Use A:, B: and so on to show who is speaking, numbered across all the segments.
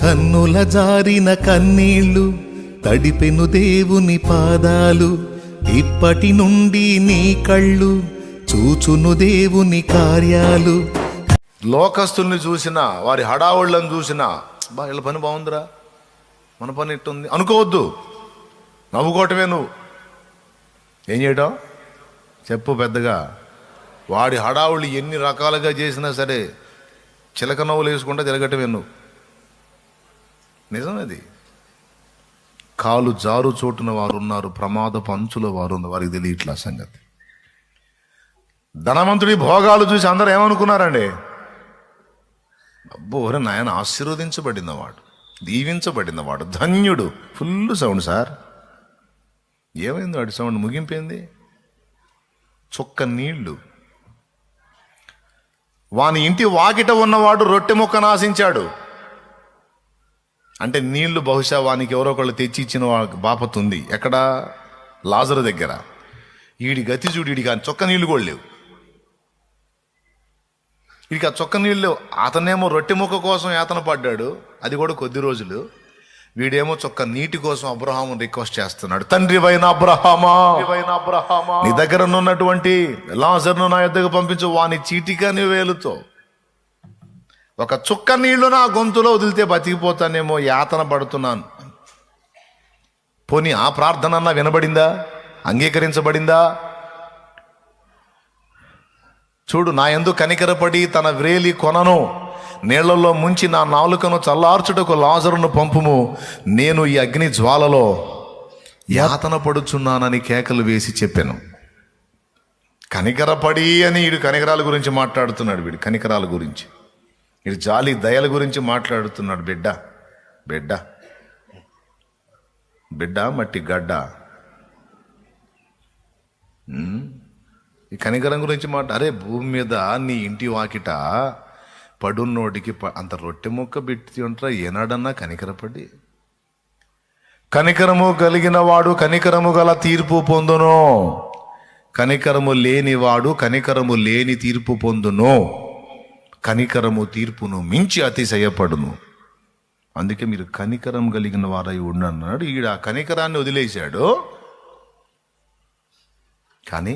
A: కన్నుల జారిన కన్నీళ్లు తడిపెను దేవుని పాదాలు, ఇప్పటి నుండి నీ కళ్ళు చూచును దేవుని కార్యాలు.
B: లోకస్తుల్ని చూసినా, వారి హడావుళ్ళని చూసినా, వీళ్ళ పని బాగుందిరా, మన పని ఇట్టుంది అనుకోవద్దు. నవ్వుకోవటమే. నువ్వు ఏం చేయటం చెప్పు పెద్దగా. వాడి హడావుళ్ళు ఎన్ని రకాలుగా చేసినా సరే చిలక నవ్వులు వేసుకుంటా తిరగటమే నువ్వు. నిజమది. కాలు జారు చోటున వారు ఉన్నారు, ప్రమాదపు అంచుల వారు ఉన్నారు, వారికి తెలియట్లా సంగతి. ధనవంతుడి భోగాలు చూసి అందరూ ఏమనుకున్నారండి? అబ్బో నాయన ఆశీర్వదించబడినవాడు, దీవించబడినవాడు, ధన్యుడు. Full sound sir. ఏమైంది వాడి సౌండ్? ముగింపోయింది. చుక్క నీళ్లు. వాని ఇంటి వాకిట ఉన్నవాడు రొట్టె ముక్క నాశించాడు. అంటే నీళ్లు బహుశా వానికి ఎవరో ఒకళ్ళు తెచ్చి ఇచ్చిన బాపతుంది. ఎక్కడ? లాజరు దగ్గర. వీడి గతి చూడు, వీడికి ఆ చొక్క నీళ్లు కూడా లేవు. వీడికి ఆ చొక్క నీళ్ళు లేవు. అతనేమో రొట్టె ముక్క కోసం యాతన పడ్డాడు, అది కూడా కొద్ది రోజులు. వీడేమో చొక్క నీటి కోసం అబ్రహాము రిక్వెస్ట్ చేస్తున్నాడు. తండ్రివైన అబ్రహామా, నీ దగ్గర ఉన్నటువంటి లాజరును నా యొద్దకు పంపించు, వాని చీటికని వేలుతో ఒక చుక్క నీళ్లు నా గొంతులో వదిలితే బతికిపోతానేమో, యాతన పడుతున్నాను. పోనీ ఆ ప్రార్థన అన్నా వినబడిందా? అంగీకరించబడిందా? చూడు, నా యందు కనికరపడి తన వ్రేలి కొనను నీళ్లలో ముంచి నా నాలుకను చల్లార్చుటకు లాజరును పంపుము, నేను ఈ అగ్ని జ్వాలలో యాతన పడుచున్నానని కేకలు వేసి చెప్పాను. కనికరపడి అని వీడు కనికరాల గురించి మాట్లాడుతున్నాడు. వీడు కనికరాల గురించి, వీడు జాలి దయల గురించి మాట్లాడుతున్నాడు. బిడ్డ బిడ్డ బిడ్డ మట్టి గడ్డ. ఈ కనికరం గురించి అరే భూమి మీద నీ ఇంటి వాకిట పడున్నోడికి అంత రొట్టె ముక్క పెట్టి ఉంటారా ఏనాడన్నా కనికరపడి? కనికరము కలిగిన వాడు కనికరము గల తీర్పు పొందును, కనికరము లేనివాడు కనికరము లేని తీర్పు పొందును. కనికరము తీర్పును మించి అతిశయపడును. అందుకే మీరు కనికరం కలిగిన వారై ఉండన్నాడు. ఈడ ఆ కనికరాన్ని వదిలేశాడు. కానీ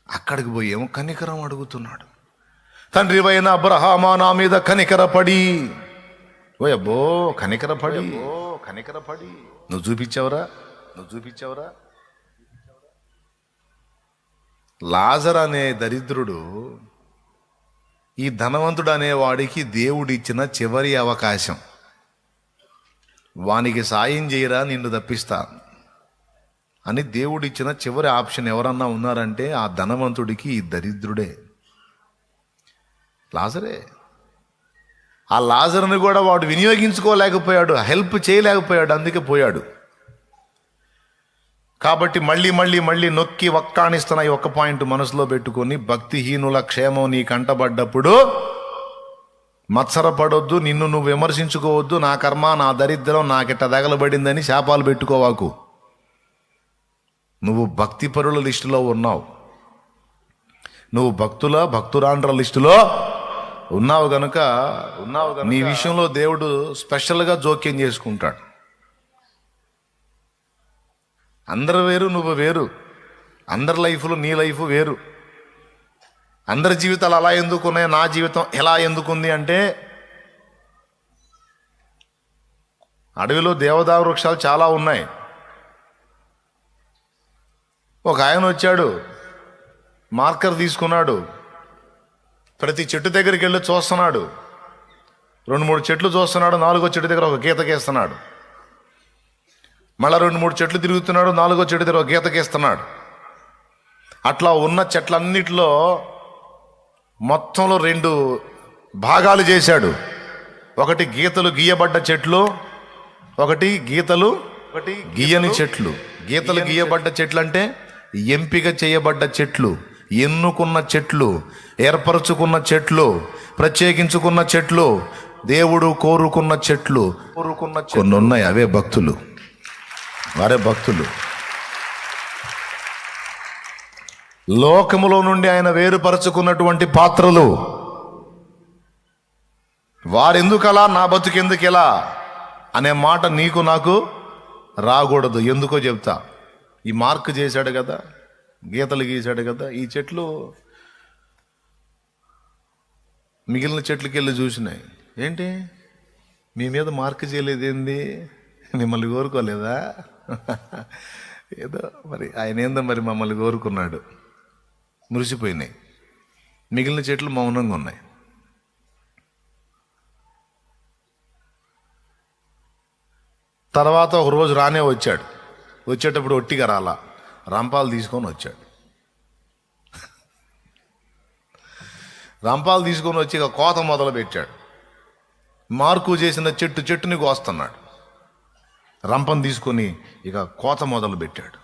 B: అక్కడికి పోయి ఏమో కనికరం అడుగుతున్నాడు. తండ్రివైన అబ్రహామా, నా మీద కనికరపడి. ఓ అబ్బో, కనికరపడి నువ్వు చూపించావురా. లాజర్ అనే దరిద్రుడు ఈ ధనవంతుడు అనేవాడికి దేవుడిచ్చిన చివరి అవకాశం. వానికి సాయం చేయరా, నిన్ను తప్పిస్తా అని దేవుడిచ్చిన చివరి ఆప్షన్ ఎవరన్నా ఉన్నారంటే ఆ ధనవంతుడికి ఈ దరిద్రుడే, లాజరే. ఆ లాజరుని కూడా వాడు వినియోగించుకోలేకపోయాడు, హెల్ప్ చేయలేకపోయాడు, అందుకే పోయాడు. కాబట్టి మళ్ళీ నొక్కి వక్కాణిస్తున్న ఈ ఒక్క పాయింట్ మనసులో పెట్టుకొని, భక్తిహీనుల క్షేమం నీ కంటబడ్డప్పుడు మత్సరపడొద్దు, నిన్ను నువ్వు విమర్శించుకోవద్దు. నా కర్మ, నా దరిద్రం నాకిట్ట తగలబడిందని శాపాలు పెట్టుకోవాకు. నువ్వు భక్తిపరుల లిస్టులో ఉన్నావు, నువ్వు భక్తురాండ్ర లిస్టులో ఉన్నావు గనుక నీ విషయంలో దేవుడు స్పెషల్గా జోక్యం చేసుకుంటాడు. అందరు వేరు, నువ్వు వేరు. అందరి లైఫ్లో నీ లైఫ్ వేరు. అందరి జీవితాలు అలా ఎందుకున్నాయి, నా జీవితం ఎలా ఎందుకుంది అంటే, అడవిలో దేవదారు వృక్షాలు చాలా ఉన్నాయి. ఒక ఆయన వచ్చాడు, మార్కర్ తీసుకున్నాడు, ప్రతి చెట్టు దగ్గరికి వెళ్ళి చూస్తున్నాడు. 2-3 చెట్లు చూస్తున్నాడు, 4వ చెట్టు దగ్గర ఒక గీతకేస్తున్నాడు. మళ్ళీ 2-3 చెట్లు తిరుగుతున్నాడు, 4వ చెట్టు దగ్గర ఒక గీతకేస్తున్నాడు. అట్లా ఉన్న చెట్లన్నిటిలో మొత్తంలో 2 భాగాలు చేశాడు. ఒకటి గీతలు గీయబడ్డ చెట్లు, ఒకటి గీతలు గీయని చెట్లు. గీతలు గీయబడ్డ చెట్లు అంటే ఎంపిక చేయబడ్డ చెట్లు, ఎన్నుకున్న చెట్లు, ఏర్పరచుకున్న చెట్లు, ప్రత్యేకించుకున్న చెట్లు, దేవుడు కోరుకున్న చెట్లు కొన్ని ఉన్నాయి. అవే భక్తులు, వారే భక్తులు. లోకములో నుండి ఆయన వేరుపరచుకున్నటువంటి పాత్రలు. వారెందుకలా, నా బతుకెందుకు ఎలా అనే మాట నీకు నాకు రాకూడదు. ఎందుకో చెప్తా. ఈ మార్క్ చేశాడు కదా, గీతలు గీశాడు కదా, ఈ చెట్లు మిగిలిన చెట్లకి వెళ్ళి చూసినాయి. ఏంటి మీ మీద మార్క్ చేయలేదేంది, మిమ్మల్ని కోరుకోలేదా? ఏదో మరి ఆయన ఏందో మరి మమ్మల్ని కోరుకున్నాడు. మురిసిపోయినాయి. మిగిలిన చెట్లు మౌనంగా ఉన్నాయి. తర్వాత ఒక రోజు రానే వచ్చాడు. వచ్చేటప్పుడు ఒట్టిగా రాలా, రంపాలు తీసుకొని వచ్చాడు. రంపాలు తీసుకొని వచ్చి ఇక కోత మొదలు పెట్టాడు. మార్కు చేసిన చెట్టుని కోస్తున్నాడు. రంపం తీసుకొని ఇక కోత మొదలు పెట్టాడు.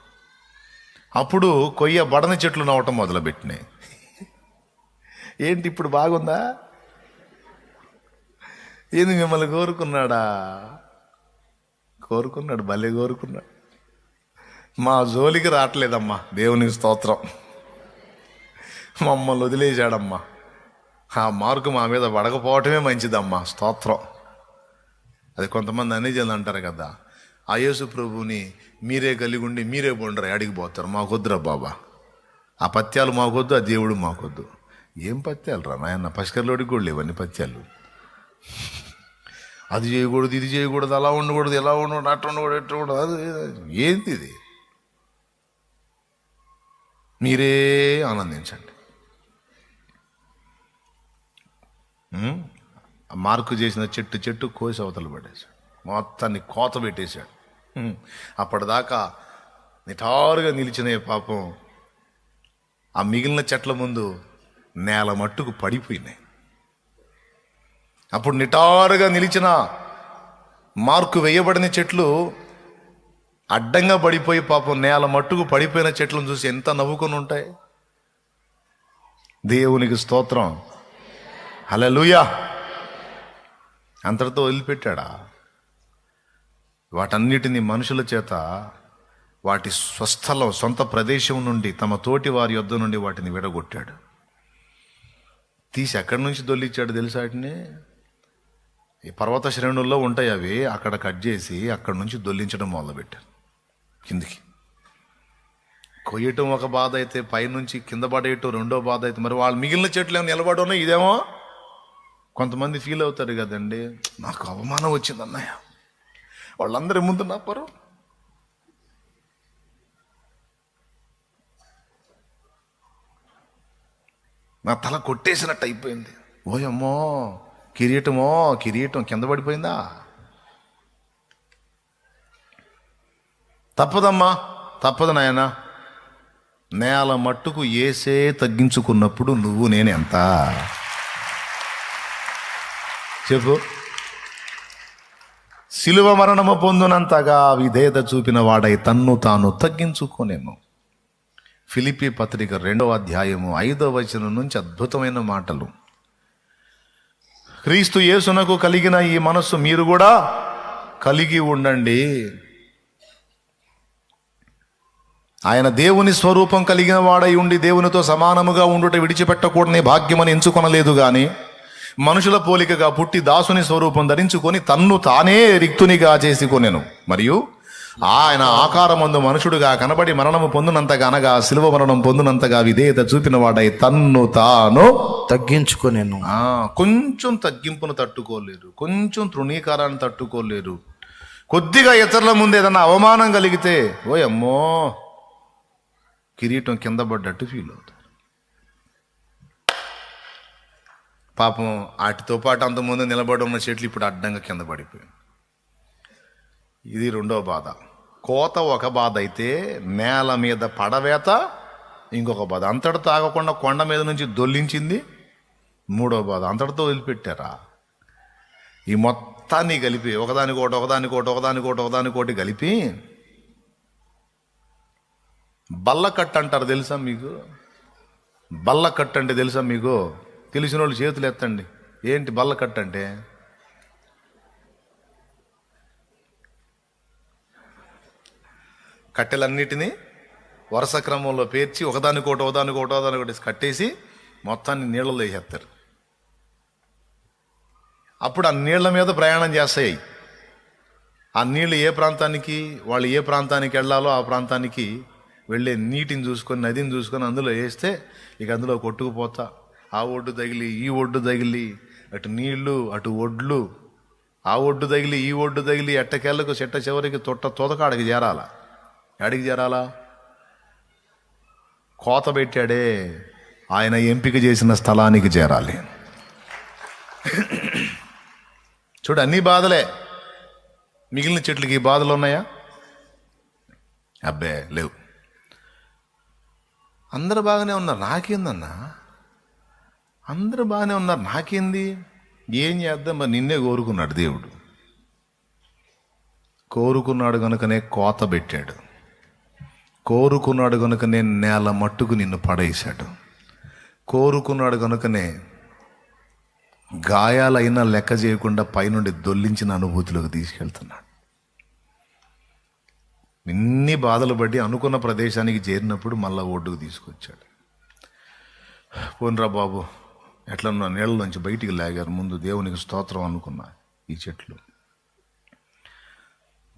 B: అప్పుడు కొయ్య బడని చెట్లు నవ్వటం మొదలుపెట్టినాయి. ఏంటి ఇప్పుడు బాగుందా? ఏంది మిమ్మల్ని కోరుకున్నాడా? కోరుకున్నాడు, భలే కోరుకున్నాడు. మా జోలికి రావట్లేదమ్మా, దేవునికి స్తోత్రం. మమ్మల్ని వదిలేశాడమ్మా. ఆ మార్కు మా మీద పడకపోవటమే మంచిదమ్మా, స్తోత్రం. అది కొంతమంది అనేజలు అంటారు కదా, ఆ యేసు ప్రభుని మీరే కలిగి ఉండి మీరే బొండరు అడిగిపోతారు. మాకొద్దురా బాబా, ఆ పత్యాలు మాకొద్దు, ఆ దేవుడు మాకొద్దు. ఏం పత్యాలు రా నాయన, పసికర్లోడికి కూడా లేవన్నీ పత్యాలు. అది చేయకూడదు, ఇది చేయకూడదు, అలా ఉండకూడదు, ఎలా ఉండకూడదు, అట్లా ఉండకూడదు, ఎట్లా ఉండదు. అది ఏంటి ఇది? మీరే ఆనందించండి. మార్కు చేసిన చెట్టు కోసి అవతల పడేశాడు. మొత్తాన్ని కోత పెట్టేశాడు. అప్పటిదాకా నిటారుగా నిలిచిన పాపం ఆ మిగిలిన చెట్ల ముందు నేల మట్టుకు పడిపోయినాయి. అప్పుడు నిటారుగా నిలిచిన మార్కు వేయబడిన చెట్లు అడ్డంగా పడిపోయి పాపం నేల మట్టుకు పడిపోయిన చెట్లను చూసి ఎంత నవ్వుకొని ఉంటాయి. దేవునికి స్తోత్రం, హల్లెలూయా. అంతటితో వదిలిపెట్టాడా? వాటన్నిటిని మనుషుల చేత వాటి స్వస్థలం, సొంత ప్రదేశం నుండి, తమ తోటి వారి యొద్ద నుండి వాటిని విడగొట్టాడు. తీసి ఎక్కడి నుంచి దొల్లిచ్చాడు తెలుసా? వాటిని ఈ పర్వత శ్రేణుల్లో ఉంటాయి అవి, అక్కడ కట్ చేసి అక్కడి నుంచి దొల్లించడం మొదలుపెట్టారు. కిందికి కొయ్యటం ఒక బాధ అయితే, పైనుంచి కింద పడేయటం రెండో బాధ అయితే, మరి వాళ్ళు మిగిలిన చెట్లు ఏమో నిలబడి ఇదేమో కొంతమంది ఫీల్ అవుతారు కదండి, నాకు అవమానం వచ్చింది అన్నయ్య, వాళ్ళందరి ముందు నా పరు నా తల కొట్టేసినట్టు అయిపోయింది. ఓయమ్మో, కిరీటం కింద పడిపోయిందా? తప్పదమ్మా, తప్పదు నాయనా. నేల మట్టుకు ఏసే తగ్గించుకున్నప్పుడు నువ్వు నేను ఎంత చెప్పు. శిలువ మరణము పొందునంతగా విధేయత చూపిన వాడై తన్ను తాను తగ్గించుకోనేను. ఫిలిప్పీ పత్రిక 2వ అధ్యాయము 5వ వచనం నుంచి అద్భుతమైన మాటలు. క్రీస్తు యేసునకు కలిగిన ఈ మనస్సు మీరు కూడా కలిగి ఉండండి. ఆయన దేవుని స్వరూపం కలిగిన వాడై ఉండి దేవునితో సమానముగా ఉండుట విడిచిపెట్టకూడని భాగ్యమని ఎంచుకొనలేదు గాని, మనుషుల పోలికగా పుట్టి దాసుని స్వరూపం ధరించుకొని తన్ను తానే రిక్తునిగా చేసుకొనెను. మరియు ఆయన ఆకారమందు మనుషుడుగా కనబడి మరణము పొందునంతగా, అనగా శిలువ మరణం పొందునంతగా విధేయత చూపిన వాడై తన్ను తాను
C: తగ్గించుకొనెను.
B: కొంచెం తగ్గింపును తట్టుకోలేరు, కొంచెం తృణీకారాన్ని తట్టుకోలేరు. కొద్దిగా ఇతరుల ముందు ఏదన్నా అవమానం కలిగితే ఓయమ్మో, కిరీటం కింద పడ్డట్టు ఫీల్ అవుతారు. పాపం వాటితో పాటు అంతకుముందు నిలబడి ఉన్న చెట్లు ఇప్పుడు అడ్డంగా కింద పడిపోయాయి. ఇది రెండో బాధ. కోత ఒక బాధ అయితే, నేల మీద పడవేత ఇంకొక బాధ. అంతటితో ఆగకుండా కొండ మీద నుంచి దొల్లించింది మూడో బాధ. అంతటితో వదిలిపెట్టారా? ఈ మొత్తాన్ని కలిపి ఒకదానికోటి కలిపి బల్లకట్టు అంటారు. తెలుసా మీకు? బల్లకట్టు అంటే తెలుసా మీకు? తెలిసిన వాళ్ళు చేతులు ఎత్తండి. ఏంటి బల్లకట్టు అంటే? కట్టెలన్నిటినీ వరుస క్రమంలో పేర్చి ఒకదానికోటి కట్టేసి మొత్తాన్ని నీళ్ళలో వేసేస్తారు. అప్పుడు ఆ నీళ్ల మీద ప్రయాణం చేస్తాయి. ఆ నీళ్లు వాళ్ళు ఏ ప్రాంతానికి వెళ్ళాలో ఆ ప్రాంతానికి వెళ్ళే నీటిని చూసుకొని, నదిని చూసుకొని అందులో వేస్తే ఇక అందులో కొట్టుకుపోతా, ఆ ఒడ్డు తగిలి ఈ ఒడ్డు తగిలి, అటు నీళ్లు అటు ఒడ్లు, ఆ ఒడ్డు తగిలి ఈ ఒడ్డు తగిలి, ఎట్టకెళ్ళకు చెట్ట చివరికి తోతకాడికి చేరాలా. ఎడికి చేరాలా? కోత పెట్టాడే ఆయన ఎంపిక చేసిన స్థలానికి చేరాలి. చూడు, అన్ని బాధలే. మిగిలిన చెట్లకి బాధలు ఉన్నాయా? అబ్బే లేవు. అందరూ బాగానే ఉన్నారు, నాకేందన్నా? అందరూ బాగానే ఉన్నారు, నాకేంది? ఏం చేద్దాం? మరి నిన్నే కోరుకున్నాడు దేవుడు. కోరుకున్నాడు కనుకనే కోత పెట్టాడు. కోరుకున్నాడు కనుకనే నేల మట్టుకు నిన్ను పడేశాడు. కోరుకున్నాడు కనుకనే గాయాలైనా లెక్క చేయకుండా పైనుండి దొల్లించిన అనుభూతిలోకి తీసుకెళ్తున్నాడు. ఇన్ని బాధలు పడి అనుకున్న ప్రదేశానికి చేరినప్పుడు మళ్ళా ఒడ్డుకు తీసుకొచ్చాడు. పోన్రా బాబు, ఎట్లన్నా నీళ్ళ నుంచి బయటికి లాగారు. ముందు దేవునికి స్తోత్రం అనుకున్నా. ఈ చెట్లు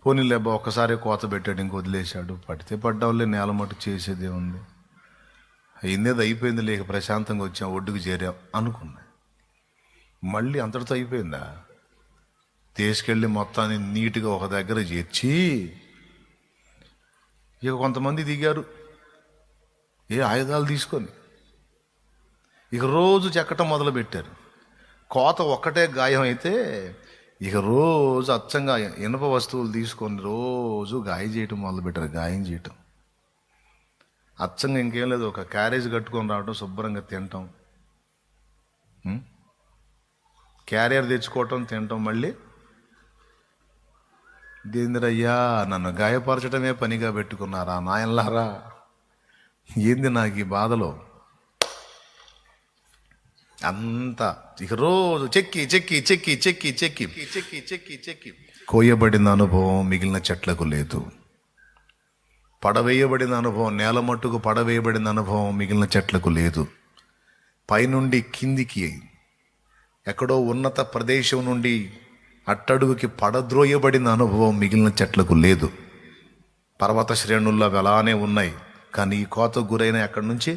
B: పోనీలేబ్బా, ఒక్కసారి కోత పెట్టాడు, ఇంక వదిలేశాడు. పడితే పడ్డావులే, నేల మటు చేసేదే ఉంది, అయిందేది అయిపోయింది, లేక ప్రశాంతంగా వచ్చాం, ఒడ్డుకు చేరాం అనుకున్నా. మళ్ళీ అంతటితో అయిపోయిందా? తీసుకెళ్ళి మొత్తాన్ని నీట్గా ఒక దగ్గర చేర్చి ఇక కొంతమంది దిగారు ఏ ఆయుధాలు తీసుకొని, ఇక రోజు చెక్కటం మొదలు పెట్టారు. కోత ఒక్కటే గాయం అయితే ఇక రోజు అచ్చంగా ఇనుప వస్తువులు తీసుకొని రోజు గాయం చేయటం మొదలుపెట్టారు. గాయం చేయటం అచ్చంగా ఇంకేం లేదు, ఒక క్యారేజ్ కట్టుకొని రావడం, శుభ్రంగా తినటం, క్యారియర్ తెచ్చుకోవటం, తినటం. మళ్ళీ దేంద్రయ్యా, నన్ను గాయపరచడమే పనిగా పెట్టుకున్నారా నాయనలారా? ఏంది నాకు ఈ బాధలో? అంతా ఇక రోజు చెక్కి చెక్కి చెక్కి చెక్కి చెక్కి చెక్కి చెక్కి చెక్కి కోయబడిన అనుభవం మిగిలిన చెట్లకు లేదు. పడవేయబడిన అనుభవం, నేల మట్టుకు పడవేయబడిన అనుభవం మిగిలిన చెట్లకు లేదు. పైనుండి కిందికి ఎక్కడో ఉన్నత ప్రదేశం నుండి అట్టడుగుకి పడద్రోయబడిన అనుభవం మిగిలిన చెట్లకు లేదు. పర్వత శ్రేణుల్లో అలానే ఉన్నాయి, కానీ ఈ కోతకు గురైన ఎక్కడి నుంచి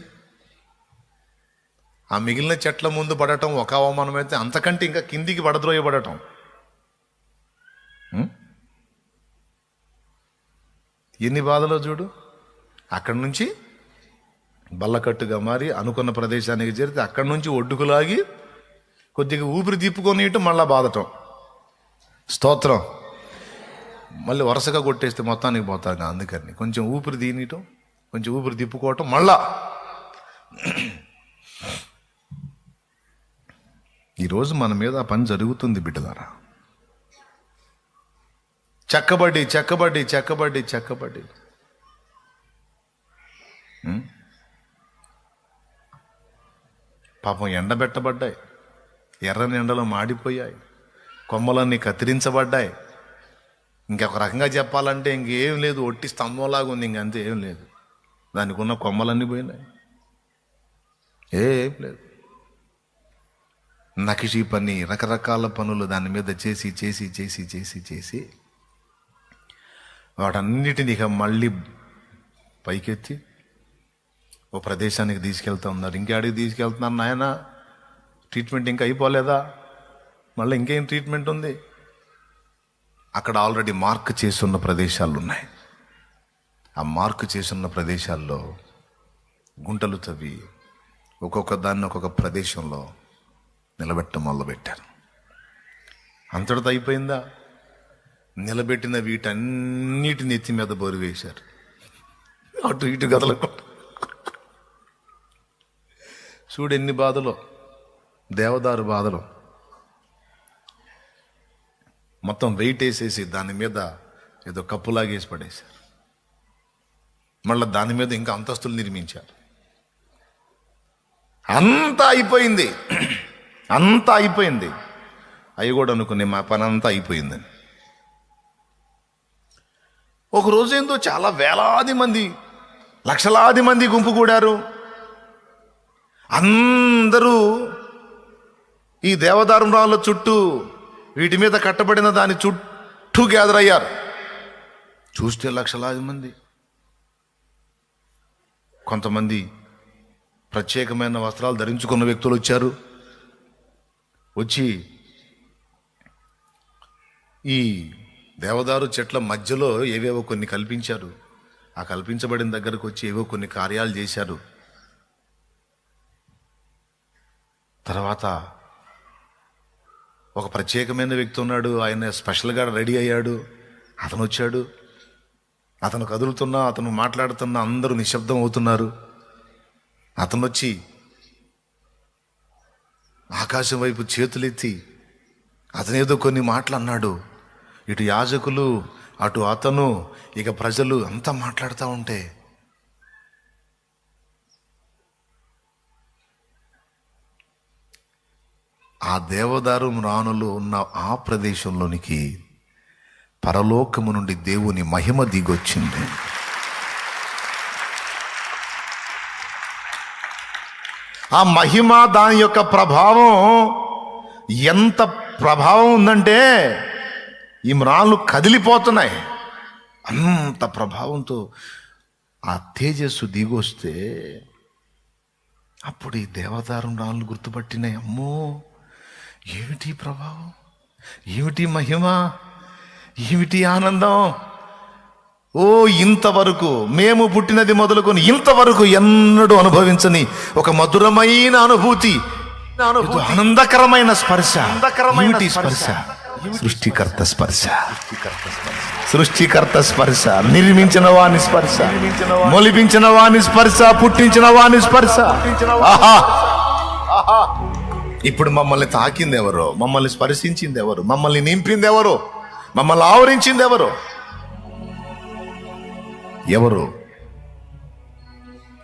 B: ఆ మిగిలిన చెట్ల ముందు పడటం ఒక అవమానం అయితే, అంతకంటే ఇంకా కిందికి పడద్రోయబడటం. ఎన్ని బాధలో చూడు. అక్కడి నుంచి బల్లకట్టుగా మారి అనుకున్న ప్రదేశానికి చేరితే అక్కడి నుంచి ఒడ్డుకులాగి కొద్దిగా ఊపిరి తిప్పుకొనియటం, మళ్ళా బాధటం. స్తోత్రం. మళ్ళీ వరుసగా కొట్టేస్తే మొత్తానికి పోతాను. అందుకని కొంచెం ఊపిరి తీయటం, కొంచెం ఊపిరి తిప్పుకోవటం, మళ్ళా. ఈరోజు మన మీద ఆ పని జరుగుతుంది బిడ్డలారా. చెక్కబడి చెక్కబడి చెక్కబడి చెక్కబడి పాపం ఎండబెట్టబడ్డాయి, ఎర్రని ఎండలో మాడిపోయాయి, కొమ్మలన్నీ కత్తిరించబడ్డాయి. ఇంకొక రకంగా చెప్పాలంటే ఇంకేం లేదు, ఒట్టి స్తంభంలాగా ఉంది, ఇంకంతే, ఏం లేదు. దానికి ఉన్న కొమ్మలన్నీ పోయినాయి, ఏం లేదు. నకిషీ పని, రకరకాల పనులు దాని మీద చేసి చేసి చేసి చేసి చేసి వాటన్నిటిని ఇక మళ్ళీ పైకెత్తి ఓ ప్రదేశానికి తీసుకెళ్తా ఉన్నారు. ఇంకేడికి తీసుకెళ్తున్నారు నాయన? ట్రీట్మెంట్ ఇంకా అయిపోలేదా? మళ్ళీ ఇంకేం ట్రీట్మెంట్ ఉంది? అక్కడ ఆల్రెడీ మార్క్ చేసున్న ప్రదేశాలు ఉన్నాయి. ఆ మార్క్ చేసున్న ప్రదేశాల్లో గుంటలు తవ్వి ఒక్కొక్క దాన్ని ఒక్కొక్క ప్రదేశంలో నిలబెట్టడం మొదలుపెట్టారు. అంతటితో అయిపోయిందా? నిలబెట్టిన వీటన్నిటిని ఎత్తి మీద బోరు వేశారు, అటు ఇటు గదలకు. చూడు ఎన్ని బాధలు, దేవదారు బాధలు. మొత్తం వెయిట్ వేసేసి దాని మీద ఏదో కప్పులాగేసి పడేశారు. మళ్ళీ దాని మీద ఇంకా అంతస్తులు నిర్మించారు. అంతా అయిపోయింది, అంతా అయిపోయింది. అవి కూడా అనుకునే మా పని అంతా అయిపోయిందని. ఒకరోజు ఏందో చాలా వేలాది మంది, లక్షలాది మంది గుంపు కూడారు. అందరూ ఈ దేవదారు రాళ్ళ చుట్టూ వీటి మీద కట్టబడిన దాని చుట్టూ గ్యాదర్ అయ్యారు. చూస్తే లక్షలాది మంది. కొంతమంది ప్రత్యేకమైన వస్త్రాలు ధరించుకున్న వ్యక్తులు వచ్చారు. వచ్చి ఈ దేవదారు చెట్ల మధ్యలో ఏవేవో కొన్ని కల్పించారు. ఆ కల్పించబడిన దగ్గరకు వచ్చి ఏవో కొన్ని కార్యాలు చేశారు. తర్వాత ఒక ప్రత్యేకమైన వ్యక్తి ఉన్నాడు, ఆయన స్పెషల్గా రెడీ అయ్యాడు. అతను వచ్చాడు. అతను కదులుతున్నా, అతను మాట్లాడుతున్నా అందరూ నిశ్శబ్దం అవుతున్నారు. అతను వచ్చి ఆకాశం వైపు చేతులెత్తి అతనేదో కొన్ని మాటలు అన్నాడు. ఇటు యాజకులు, అటు అతను, ఇక ప్రజలు అంతా మాట్లాడుతూ ఉంటే ఆ దేవదారు మ్రానులు ఉన్న ఆ ప్రదేశంలోనికి పరలోకము నుండి దేవుని మహిమ దిగొచ్చింది. ఆ మహిమ, దాని యొక్క ప్రభావం ఎంత ప్రభావం ఉందంటే ఈ మ్రాన్లు కదిలిపోతున్నాయి. అంత ప్రభావంతో ఆ తేజస్సు దిగొస్తే అప్పుడు ఈ దేవదారు మ్రాన్లు గుర్తుపట్టినాయి. అమ్మో, ఏమిటి ప్రభావం, ఏమిటి మహిమ, ఏమిటి ఆనందం. ఓ, ఇంతవరకు మేము పుట్టినది మొదలుకొని ఇంతవరకు ఎన్నడూ అనుభవించని ఒక మధురమైన అనుభూతి, ఆనందకరమైన స్పర్శ. ఏమిటి స్పర్శ? సృష్టికర్త స్పర్శ. సృష్టికర్త స్పర్శ, నిర్మించిన వాని స్పర్శ, మొలిపించిన వాని స్పర్శ, పుట్టించిన వాని స్పర్శ. ఆహా! ఇప్పుడు మమ్మల్ని తాకింది ఎవరో, మమ్మల్ని స్పర్శించింది ఎవరు, మమ్మల్ని నింపింది ఎవరో, మమ్మల్ని ఆవరించింది ఎవరో? ఎవరు?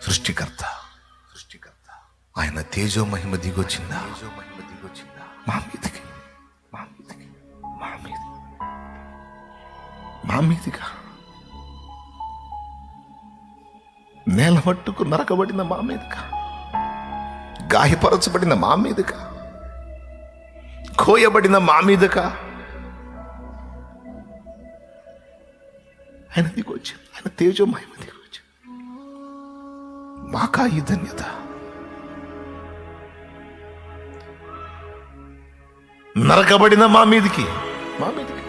B: సృష్టికర్త. సృష్టికర్త ఆయన తేజో మహిమ దిగొచ్చిందా? మా మీదకి, మా మీదకి, మా మీద, మా మీదిగా నేల మట్టుకు నరకబడిన మా మీదగా, గాయపరచబడిన మా మీదగా, కోయబడిన మా మీదగా ఆయన దిగొచ్చింది. ఆయన తేజో మహిమ దిగొచ్చింది. మాకా ఈ ధన్యత. నరకబడిన మా మీదకి, మా మీదకి.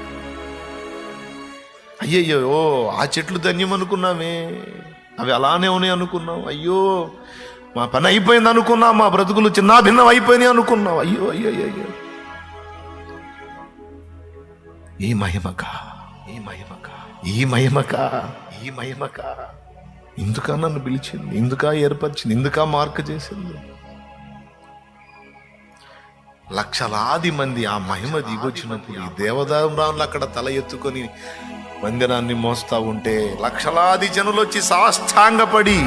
B: అయ్యయ్యో, ఆ చెట్లు ధన్యం అనుకున్నామే, అవి అలానే ఉన్నాయి అనుకున్నాం. అయ్యో, మా పని అయిపోయింది అనుకున్నాం, మా బ్రతుకులు చిన్నాభిన్నం అయిపోయినాయి అనుకున్నాం. అయ్యో అయ్యో అయ్యో. ఈ మహిమకా, ఈ మహిమకా, ఈ మహిమకా, ఈ మహిమకా. ఇందుకా నన్ను పిలిచింది, ఇందుకా ఏర్పరిచింది, ఇందుకా మార్క్ చేసింది. లక్షలాది మంది ఆ మహిమ దిగొచ్చినప్పుడు ఈ దేవదారులు అక్కడ తల ఎత్తుకొని మందిరాన్ని మోస్తా ఉంటే లక్షలాది జనులు వచ్చి సాష్టాంగపడి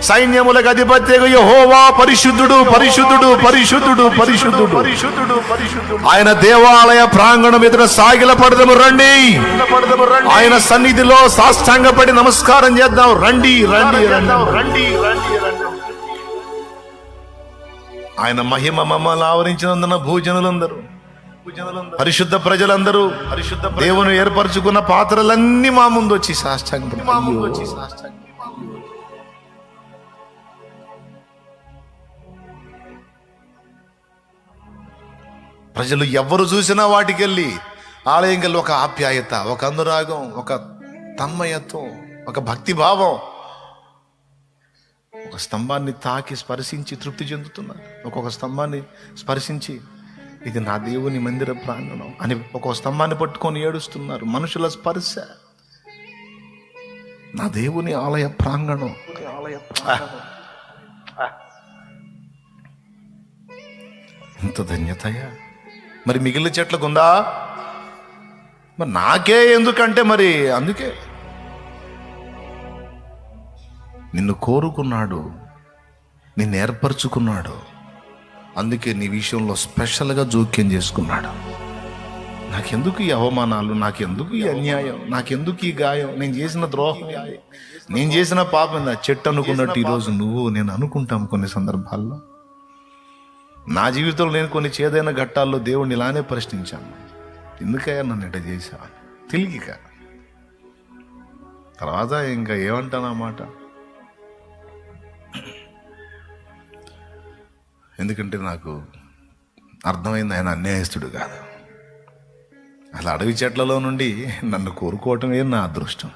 B: సైన్యములకు అధిపత్యగు యెహోవా పరిశుద్ధుడు, పరిశుద్ధుడు, పరిశుద్ధుడు, పరిశుద్ధుడు, పరిశుద్ధుడు, పరిశుద్ధుడు. ఆయన దేవాలయ ప్రాంగణం ఎదుట సాగిల పడదము, రండి. ఆయన సన్నిధిలో సాష్టాంగపడి నమస్కారం చేద్దాం. రండి, రండి, రండి, రండి, రండి, రండి. ఆయన మహిమ మమ్మల్ని ఆవరించినందున భూజనులందరూ, పరిశుద్ధ ప్రజలందరూ, పరిశుద్ధ దేవుని ఏర్పరచుకున్న పాత్రలన్నీ మా ముందు వచ్చి సాష్టాంగపడి, ప్రజలు ఎవరు చూసినా వాటికెళ్ళి ఆలయం వెళ్ళి ఒక ఆప్యాయత, ఒక అనురాగం, ఒక తన్మయత్వం, ఒక భక్తిభావం, ఒక స్తంభాన్ని తాకి స్పర్శించి తృప్తి చెందుతున్నారు. ఒక్కొక్క స్తంభాన్ని స్పర్శించి ఇది నా దేవుని మందిర ప్రాంగణం అని ఒక్కొక్క స్తంభాన్ని పట్టుకొని ఏడుస్తున్నారు. మనుషుల స్పర్శ నా దేవుని ఆలయ ప్రాంగణం. ఎంత ధన్యతయా. మరి మిగిలిన చెట్లకు ఉందా? మరి నాకే ఎందుకంటే మరి అందుకే నిన్ను కోరుకున్నాడు, నిన్ను ఏర్పరచుకున్నాడు. అందుకే నీ విషయంలో స్పెషల్గా జోక్యం చేసుకున్నాడు. నాకెందుకు ఈ అవమానాలు, నాకెందుకు ఈ అన్యాయం, నాకెందుకు ఈ గాయం, నేను చేసిన ద్రోహం, నేను చేసిన పాపం. నా చెట్టు అనుకున్నట్టు ఈరోజు నువ్వు నేను అనుకుంటాం కొన్ని సందర్భాల్లో. నా జీవితంలో నేను కొన్ని చేదైన ఘట్టాల్లో దేవుణ్ణి ఇలానే ప్రశ్నించాను. ఎందుకయ్యా నన్ను ఇట్లా చేశావు తెలియక. తర్వాత ఇంకా ఏమంటానన్నమాట, ఎందుకంటే నాకు అర్థమైంది ఆయన అన్యాయస్తుడు కాదు. అసలు అడవి చెట్లలో నుండి నన్ను కోరుకోవటమే నా అదృష్టం.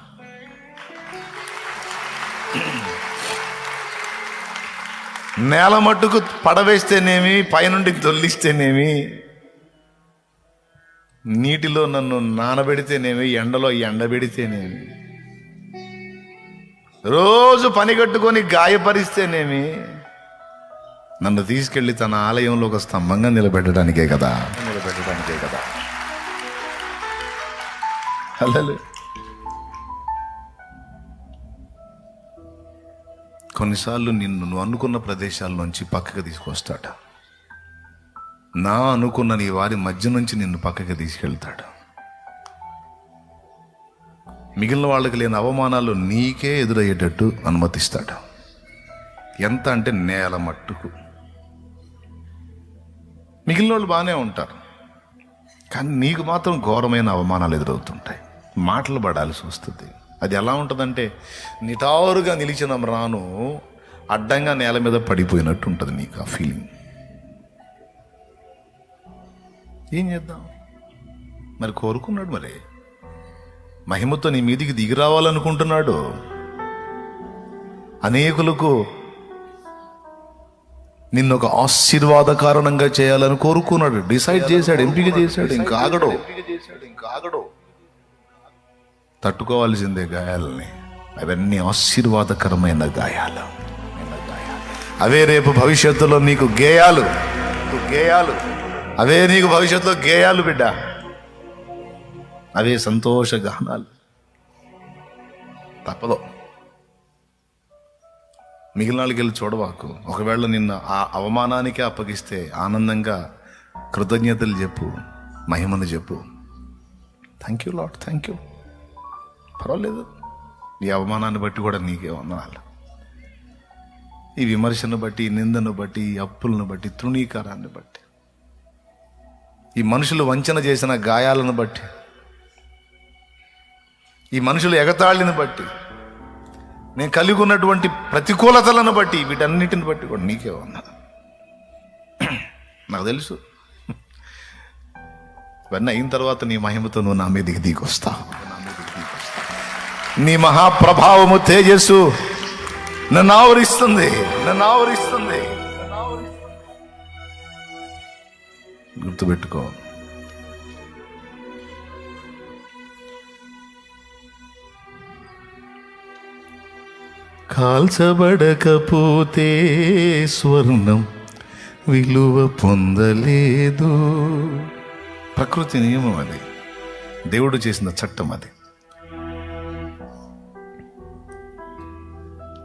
B: నేల మట్టుకు పడవేస్తేనేమి, పైనుండి దొల్లిస్తేనేమి, నీటిలో నన్ను నానబెడితేనేమి, ఎండలో ఎండబెడితేనేమి, రోజు పని కట్టుకొని గాయపరిస్తేనేమి, నన్ను తీసుకెళ్లి తన ఆలయంలో ఒక స్తంభంగా నిలబెట్టడానికే కదా. హల్లెలూయా. కొన్నిసార్లు నువ్వు అనుకున్న ప్రదేశాల నుంచి పక్కకి తీసుకొస్తాడు. నా అనుకున్న నీ వారి మధ్య నుంచి నిన్ను పక్కకి తీసుకెళ్తాడు. మిగిలిన వాళ్ళకి లేని అవమానాలు నీకే ఎదురయ్యేటట్టు అనుమతిస్తాడు. ఎంత అంటే నేల మట్టుకు. మిగిలిన వాళ్ళు బాగానే ఉంటారు, కానీ నీకు మాత్రం ఘోరమైన అవమానాలు ఎదురవుతుంటాయి. మాటలు పడాల్సి వస్తుంది. అది ఎలా ఉంటుందంటే, నిటారుగా నిలిచిన రాను అడ్డంగా నేల మీద పడిపోయినట్టు ఉంటుంది నీకు ఆ ఫీలింగ్. ఏం చేద్దాం మరి? కోరుకున్నాడు, మరి మహిమతో నీ మీదికి దిగి రావాలనుకుంటున్నాడు. అనేకులకు నిన్ను ఒక ఆశీర్వాద కారణంగా చేయాలని కోరుకున్నాడు, డిసైడ్ చేశాడు, ఎంపిక చేశాడు. ఇంకా ఆగడు. తట్టుకోవాల్సిందే గాయాలని. అవన్నీ ఆశీర్వాదకరమైన గాయాలు. అవే రేపు భవిష్యత్తులో నీకు గేయాలు. అవే నీకు భవిష్యత్తులో గేయాలు బిడ్డ. అవే సంతోష గానాలు. తప్పదు. మిగిలిన వాళ్ళకి వెళ్ళి చూడవాకు. ఒకవేళ నిన్న ఆ అవమానానికే అప్పగిస్తే ఆనందంగా కృతజ్ఞతలు చెప్పు, మహిమను చెప్పు. Thank you lord, thank you. పర్వాలేదు. ఈ అవమానాన్ని బట్టి కూడా నీకే వందనాలు. ఈ విమర్శను బట్టి, ఈ నిందను బట్టి, ఈ అప్పులను బట్టి, తృణీకారాన్ని బట్టి, ఈ మనుషులు వంచన చేసిన గాయాలను బట్టి, ఈ మనుషులు ఎగతాళిని బట్టి, నేను కలిగి ఉన్నటువంటి ప్రతికూలతలను బట్టి, వీటన్నిటిని బట్టి కూడా నీకే వందనాలు. నాకు తెలుసు ఇవన్నీ అయిన తర్వాత నీ మహిమతో నువ్వు నా మీదకి దిగొస్తావు. నీ మహాప్రభావము, తేజస్సు నన్ను ఆవరిస్తుంది. గుర్తుపెట్టుకో. కాల్చబడకపోతే స్వర్ణం విలువ పొందలేదు. ప్రకృతి నియమం అది, దేవుడు చేసిన చట్టం అది.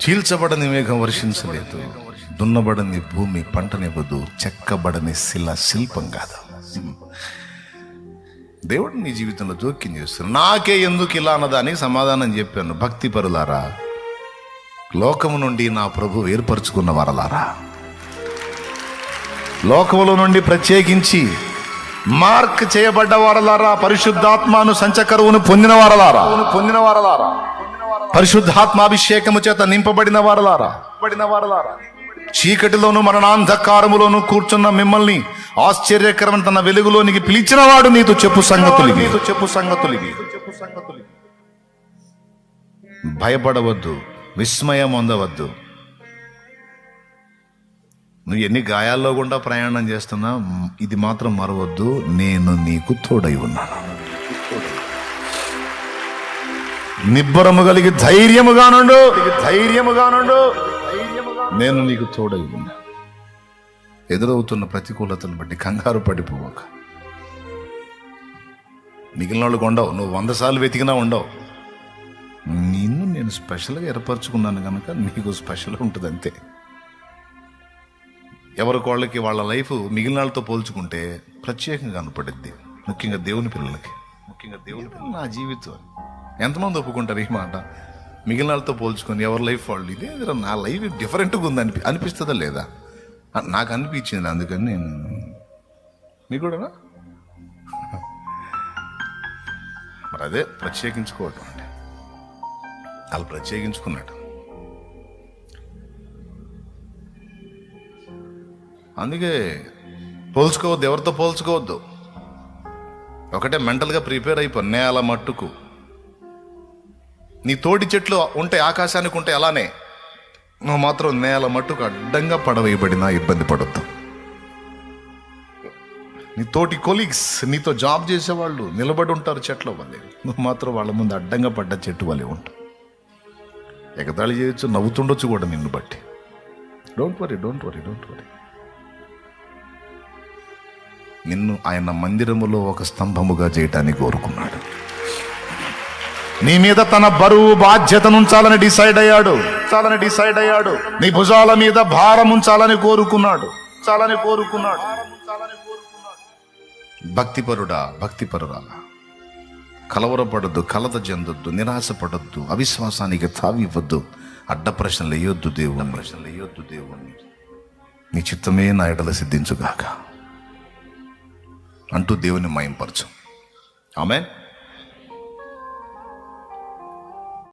B: చీల్చబడని మేఘం వర్షించలేదు, దున్నబడని భూమి పంటనివ్వదు, చెక్కబడని శిల శిల్పం కాదు. దేవుడు నీ జీవితంలో జోక్యం చేస్తున్నాడు. నాకే ఎందుకు ఇలా అన్నదానికి సమాధానం చెప్పాను. భక్తి పరులారా, లోకము నుండి నా ప్రభు ఏర్పరచుకున్న వారలారా, లోకములో నుండి ప్రత్యేకించి మార్క్ చేయబడ్డ వారలారా, పరిశుద్ధాత్మను సంచకరువును పొందిన వారలారా, పరిశుద్ధాత్మాభిషేకము చేత నింపబడిన వారలారా, చీకటిలోను మరణాంధకారములోను కూర్చున్న మిమ్మల్ని ఆశ్చర్యకరమైన తన వెలుగులోనికి పిలిచిన వాడు నీతో చెప్పు సంగతులు. భయపడవద్దు, విస్మయం పొందవద్దు. నువ్వు ఎన్ని గాయాల్లో గుండా ప్రయాణం చేస్తున్నా ఇది మాత్రం మరవద్దు, నేను నీకు తోడై ఉన్నాను. నిబ్బరము కలిగి ధైర్యముగా నుండు. నేను నీకు తోడై ఉన్నా. ఎదురవుతున్న ప్రతికూలతను బట్టి కంగారు పడిపోవక. మిగిలిన వాళ్ళకు ఉండవు, నువ్వు 100 సార్లు వెతికినా ఉండవు. నిన్ను నేను స్పెషల్గా ఏర్పరచుకున్నాను కనుక నీకు స్పెషల్ ఉంటుంది అంతే. ఎవరికి వాళ్ళ లైఫ్ మిగిలిన వాళ్ళతో పోల్చుకుంటే ప్రత్యేకంగా కనపడుద్ది. ముఖ్యంగా దేవుని పిల్లలకి. నా జీవితం ఎంతమంది ఒప్పుకుంటారు ఈ మాట? మిగిలిన వాళ్ళతో పోల్చుకొని ఎవరి లైఫ్ వాళ్ళు, ఇదే నా లైఫ్ డిఫరెంట్గా ఉంది అనిపిస్తుందా లేదా? నాకు అనిపించింది, అందుకని నేను. మీకు కూడా మరి అదే ప్రత్యేకించుకోవటం అంటే. వాళ్ళు ప్రత్యేకించుకున్నాడు. అందుకే పోల్చుకోవద్దు, ఎవరితో పోల్చుకోవద్దు. ఒకటే మెంటల్గా ప్రిపేర్ అయిపో. నేల మట్టుకు నీ తోటి చెట్లు ఉంటే ఆకాశానికి ఉంటే అలానే నువ్వు మాత్రం నేల మట్టుకు అడ్డంగా పడవేయబడినా ఇబ్బంది పడొద్దు. నీ తోటి కొలీగ్స్, నీతో జాబ్ చేసేవాళ్ళు నిలబడి ఉంటారు చెట్ల వల్లే, నువ్వు మాత్రం వాళ్ళ ముందు అడ్డంగా పడ్డ చెట్టు వల్లే ఉంటావు. ఎగతాళి చేయొచ్చు, నవ్వుతుండొచ్చు కూడా నిన్ను బట్టి. Don't worry. నిన్ను ఆయన మందిరములో ఒక స్తంభముగా చేయటానికి కోరుకున్నాడు. నీ మీద తన బరువు బాధ్యతను ఉంచాలని డిసైడ్ అయ్యాడు. నీ భుజాల మీద భారం ఉంచాలని కోరుకున్నాడు. భక్తిపరురాలా, కలవరపడొద్దు, కలత చెందొద్దు, నిరాశపడొద్దు, అవిశ్వాసానికి తావివ్వద్దు, అడ్డ ప్రశ్నలు వేయొద్దు దేవుణ్ణి. నీ చిత్తమే నా ఎడల సిద్ధించుగాక అంటూ దేవుని మహింపరచు. ఆమేన్.